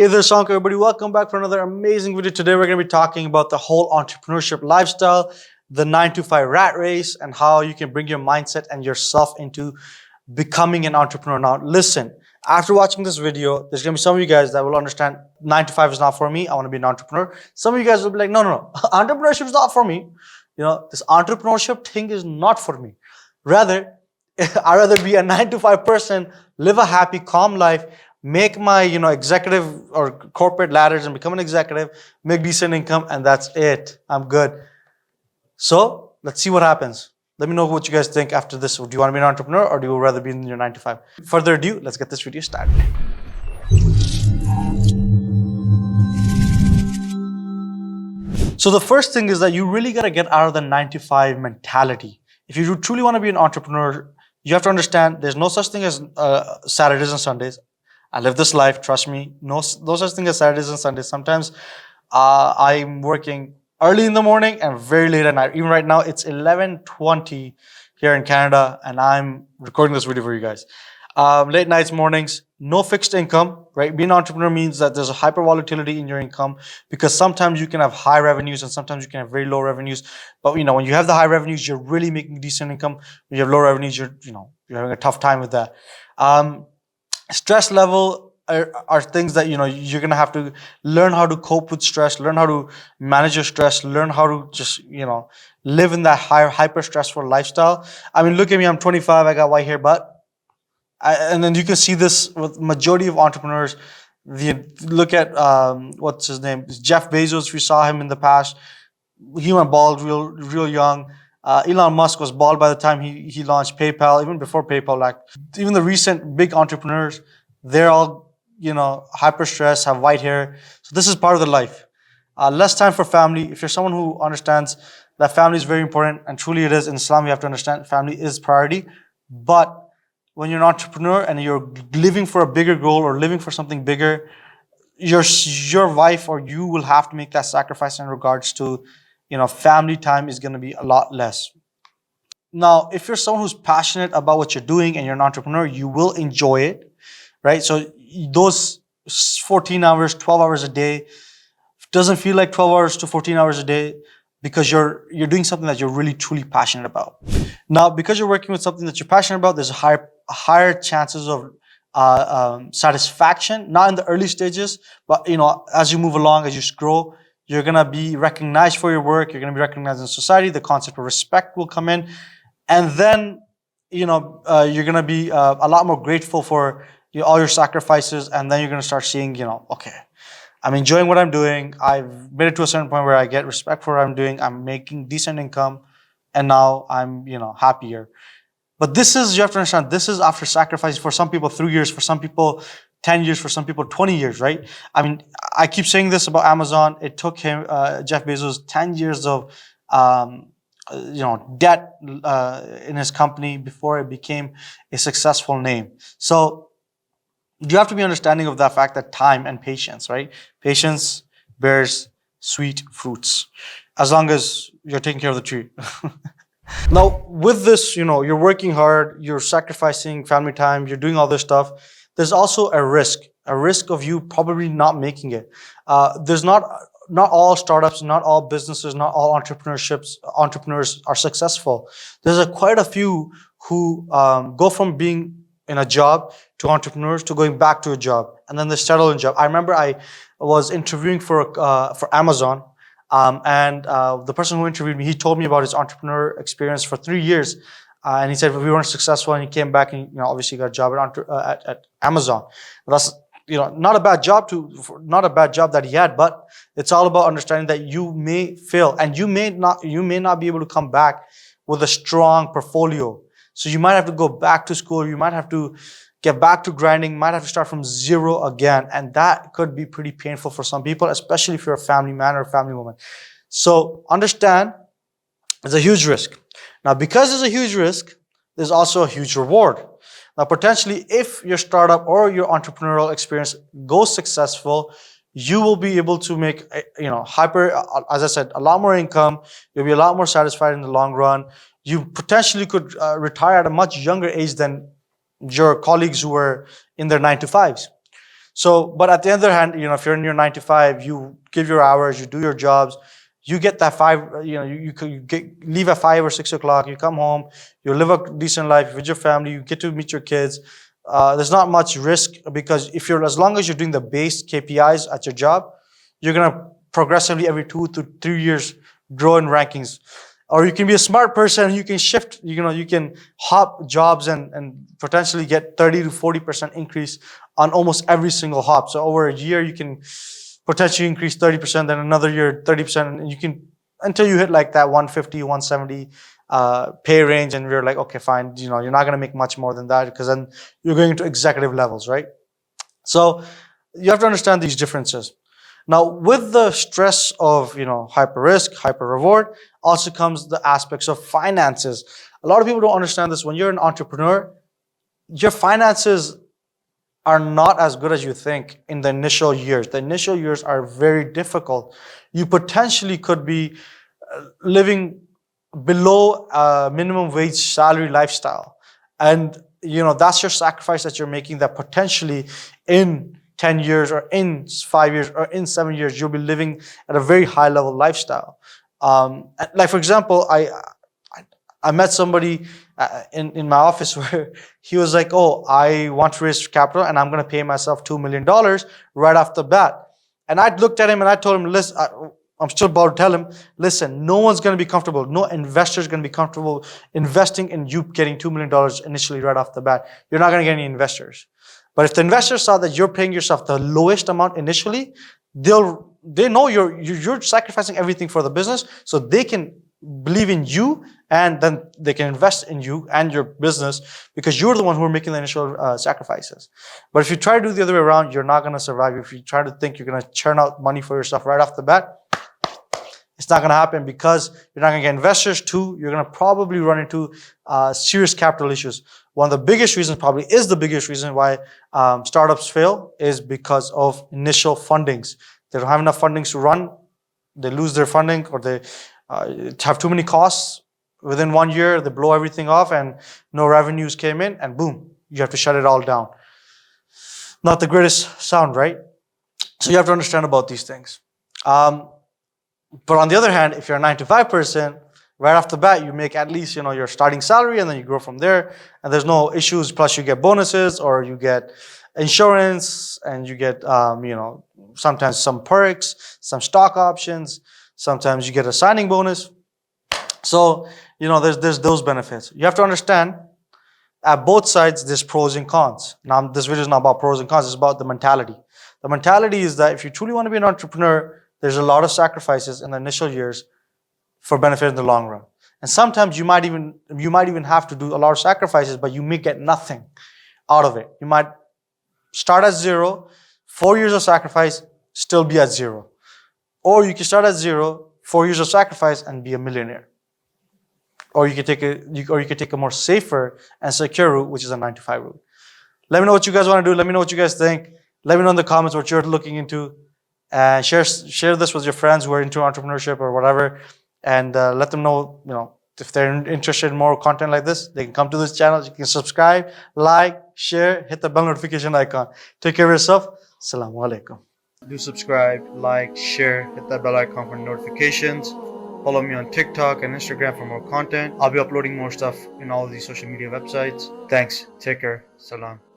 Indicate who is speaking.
Speaker 1: Hey there, Shank, everybody. Welcome back for another amazing video. Today, we're going to be talking about the whole entrepreneurship lifestyle, the 9 to 5 rat race, and how you can bring your mindset and yourself into becoming an entrepreneur. Now, listen, after watching this video, there's going to be some of you guys that will understand 9 to 5 is not for me. I want to be an entrepreneur. Some of you guys will be like, no. Entrepreneurship is not for me. You know, this entrepreneurship thing is not for me. Rather, I'd rather be a 9 to 5 person, live a happy, calm life, make my executive or corporate ladders and become an executive, make decent income, and that's it. I'm good. So let's see what happens. Let me know what you guys think after this. Do you want to be an entrepreneur or do you rather be in your 9 to 5? Further ado, let's get this video started. So the first thing is that you really got to get out of the 9 to 5 mentality. If you truly want to be an entrepreneur, you have to understand there's no such thing as Saturdays and Sundays. I live this life, trust me. No such thing as Saturdays and Sundays. Sometimes I'm working early in the morning and very late at night. Even right now, it's 11:20 here in Canada, and I'm recording this video for you guys. Late nights, mornings, no fixed income, right? Being an entrepreneur means that there's a hyper volatility in your income because sometimes you can have high revenues and sometimes you can have very low revenues. But when you have the high revenues, you're really making decent income. When you have low revenues, you're having a tough time with that. Stress level are things that you're gonna have to learn how to cope with stress, learn how to manage your stress, learn how to just live in that hyper stressful lifestyle. I mean, look at me, I'm 25, I got white hair, but and then you can see this with majority of entrepreneurs. Look at what's his name, Jeff Bezos. If you saw him in the past, he went bald real young. Elon Musk was bald by the time he launched PayPal, even before PayPal. Like even the recent big entrepreneurs, they're all hyper stressed, have white hair. So this is part of the life. Less time for family. If you're someone who understands that family is very important, and truly it is in Islam, you have to understand family is priority. But when you're an entrepreneur and you're living for a bigger goal or living for something bigger, your wife or you will have to make that sacrifice in regards to family time is going to be a lot less. Now, if you're someone who's passionate about what you're doing and you're an entrepreneur, you will enjoy it, right? So those 14 hours, 12 hours a day doesn't feel like 12 hours to 14 hours a day because you're doing something that you're really, truly passionate about. Now, because you're working with something that you're passionate about, there's higher chances of satisfaction, not in the early stages, but as you move along, as you grow, you're going to be recognized for your work. You're going to be recognized in society. The concept of respect will come in. And then, you're going to be a lot more grateful for all your sacrifices. And then you're going to start seeing, okay, I'm enjoying what I'm doing. I've made it to a certain point where I get respect for what I'm doing. I'm making decent income. And now I'm, happier. But you have to understand, this is after sacrificing for some people 3 years, for some people 10 years, for some people 20 years, right? I mean, I keep saying this about Amazon. It took him, Jeff Bezos, 10 years of, debt in his company before it became a successful name. So you have to be understanding of that fact that time and patience, right? Patience bears sweet fruits as long as you're taking care of the tree. Now, with this, you're working hard, you're sacrificing family time, you're doing all this stuff. There's also a risk of you probably not making it. There's not all startups, not all businesses, not all entrepreneurs are successful. There's quite a few who go from being in a job to entrepreneurs to going back to a job, and then they settle in a job. I remember I was interviewing for Amazon. And the person who interviewed me, he told me about his entrepreneur experience for 3 years. And he said, we weren't successful, and he came back and, obviously got a job at Amazon. That's, not a bad job that he had, but it's all about understanding that you may fail and you may not be able to come back with a strong portfolio. So you might have to go back to school. You might have to get back to grinding, might have to start from zero again. And that could be pretty painful for some people, especially if you're a family man or a family woman. So understand, it's a huge risk. Now, because there's a huge risk, there's also a huge reward. Now, potentially, if your startup or your entrepreneurial experience goes successful, you will be able to make, as I said, a lot more income. You'll be a lot more satisfied in the long run. You potentially could retire at a much younger age than your colleagues who were in their 9 to 5s. So, but at the other hand, if you're in your 9 to 5, you give your hours, you do your jobs, you get that leave at 5 or 6 o'clock, you come home, you live a decent life with your family, you get to meet your kids. There's not much risk, because as long as you're doing the base KPIs at your job, you're gonna progressively every 2 to 3 years grow in rankings. Or you can be a smart person, you can shift, you can hop jobs and potentially get 30 to 40% increase on almost every single hop. So over a year, you can potentially increase 30%, then another year 30%, and you can, until you hit like that 150, 170 pay range, and you're like, okay, fine, you're not going to make much more than that, because then you're going to executive levels, right? So you have to understand these differences. Now, with the stress of hyper risk, hyper reward, also comes the aspects of finances. A lot of people don't understand this. When you're an entrepreneur, your finances are not as good as you think in the initial years. The initial years are very difficult. You potentially could be living below a minimum wage salary lifestyle. And that's your sacrifice that you're making, that potentially in 10 years or in 5 years or in 7 years, you'll be living at a very high level lifestyle. Like, for example, I met somebody in my office where he was like, oh, I want to raise capital and I'm going to pay myself $2 million right off the bat. And I looked at him and I told him, listen, I'm still about to tell him, listen, no one's going to be comfortable. No investor is going to be comfortable investing in you getting $2 million initially right off the bat. You're not going to get any investors. But if the investors saw that you're paying yourself the lowest amount initially, they know you're sacrificing everything for the business, so they can believe in you, and then they can invest in you and your business, because you're the one who are making the initial sacrifices. But if you try to do the other way around, you're not going to survive. If you try to think you're going to churn out money for yourself right off the bat, it's not going to happen, because you're not going to get investors. Two, you're going to probably run into serious capital issues. One of the biggest reasons, probably is the biggest reason why startups fail, is because of initial fundings. They don't have enough fundings to run. They lose their funding, or they have too many costs. Within 1 year, they blow everything off and no revenues came in, and boom, you have to shut it all down. Not the greatest sound, right? So you have to understand about these things. But on the other hand, if you're a 9 to 5 person, right off the bat, you make at least your starting salary, and then you grow from there, and there's no issues. Plus, you get bonuses, or you get insurance, and you get sometimes some perks, some stock options. Sometimes you get a signing bonus. So there's those benefits. You have to understand, at both sides, there's pros and cons. Now, this video is not about pros and cons. It's about the mentality. The mentality is that if you truly want to be an entrepreneur, there's a lot of sacrifices in the initial years for benefit in the long run. And sometimes you might even have to do a lot of sacrifices, but you may get nothing out of it. You might start at zero, 4 years of sacrifice, still be at zero. Or you can start at zero, 4 years of sacrifice, and be a millionaire. Or you can take a more safer and secure route, which is a 9 to 5 route. Let me know what you guys want to do. Let me know what you guys think. Let me know in the comments what you're looking into. And share this with your friends who are into entrepreneurship or whatever. And let them know, if they're interested in more content like this, they can come to this channel. You can subscribe, like, share, hit the bell notification icon. Take care of yourself. Assalamu alaikum. Do subscribe, like, share, hit that bell icon for notifications. Follow me on TikTok and Instagram for more content. I'll be uploading more stuff in all of these social media websites. Thanks. Take care. Salam.